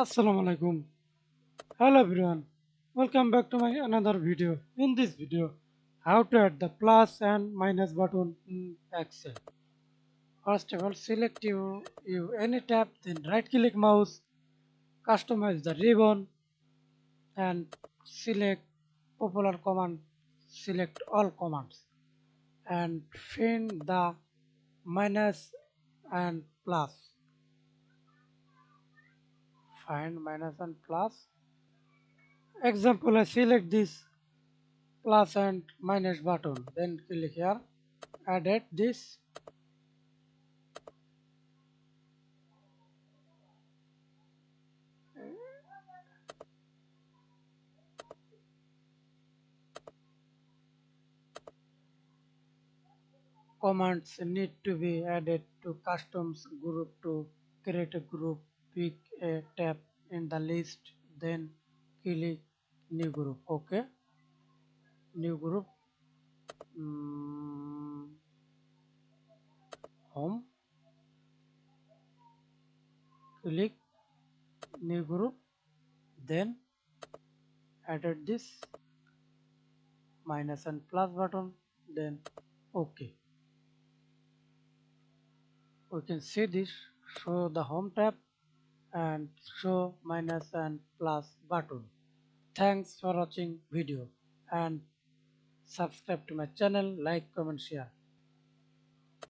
Assalamu alaikum. Hello everyone. Welcome back to my another video. In this video, how to add the plus and minus button in Excel. First of all, select you any tab, then right click mouse, customize the ribbon and select popular command, select all commands and find the minus and plus. Find minus and plus. Example, I select this plus and minus button, then click here, edit this, commands need to be added to customs group. To create a group, pick a tab in the list, then click new group. Okay, new group, mm, home, click new group, then added this minus and plus button, then okay. We can see this, show the home tab and show minus and plus button. Thanks for watching video and subscribe to my channel, like, comment, share.